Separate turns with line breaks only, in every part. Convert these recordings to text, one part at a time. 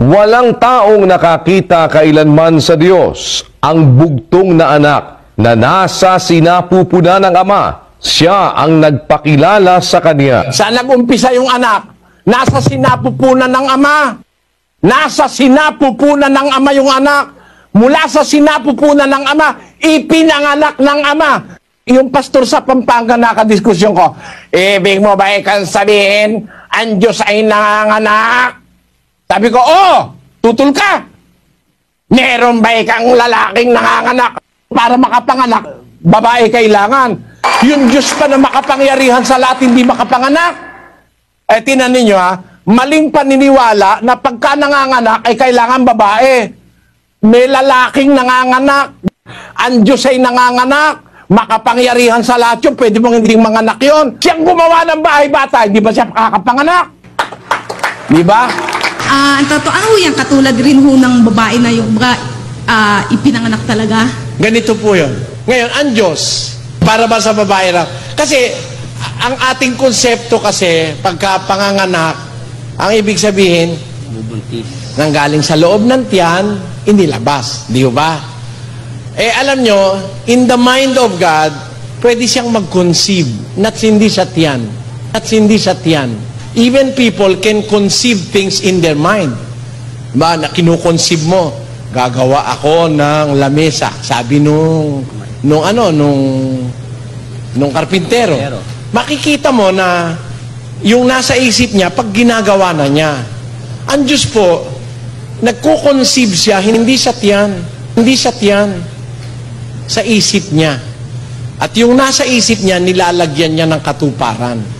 Walang taong nakakita kailanman sa Diyos ang bugtong na anak na nasa sinapupunan ng Ama. Siya ang nagpakilala sa Kanya.
Saan nag-umpisa yung anak? Nasa sinapupunan ng Ama. Nasa sinapupunan ng Ama yung anak. Mula sa sinapupunan ng Ama, ipinanganak ng Ama. Yung pastor sa Pampanga nakadiskusyon ko, ibig mo ba ikan sabihin, ang Diyos ay nanganganak? Sabi ko, tutol ka. Meron ba ikang lalaking nanganganak para makapanganak? Babae kailangan. Yung Diyos pa na makapangyarihan sa lahat, hindi makapanganak. Tinan ninyo maling paniniwala na pagka nanganganak ay kailangan babae. May lalaking nanganganak. Ang Diyos ay nanganganak. Makapangyarihan sa lahat yun. Pwede mong hindi manganak yun. Siyang gumawa ng bahay bata, hindi ba siya makakapanganak? Di ba?
Ang totoo yan, katulad rin ho ng babae na yung ipinanganak talaga.
Ganito po yun. Ngayon, ang Diyos, para ba sa babae lang? Kasi, ang ating konsepto kasi, pagka panganganak, ang ibig sabihin, nanggaling sa loob ng tiyan, inilabas. Di ba? Alam nyo, in the mind of God, pwede siyang mag-conceive, not hindi sa tiyan. Not hindi sa tiyan. Even people can conceive things in their mind. Diba, na kinukonceive mo, gagawa ako ng lamesa. Sabi nung karpintero. Makikita mo na yung nasa isip niya, pag ginagawa na niya. Ang Diyos po, nagko-conceive siya, hindi sa tiyan. Hindi sa tiyan. Sa isip niya. At yung nasa isip niya, nilalagyan niya ng katuparan.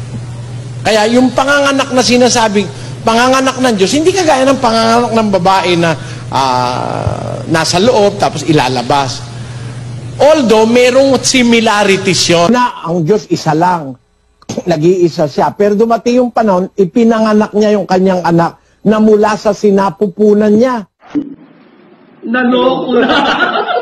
Kaya yung panganganak na sinasabing, panganganak ng Diyos, hindi kagaya ng panganganak ng babae na nasa loob, tapos ilalabas. Although, merong similarities yun. Na ang Diyos isa lang. Nag-iisa siya. Pero dumating yung panahon, ipinanganak niya yung kanyang anak na mula sa sinapupunan niya.
Naloko na!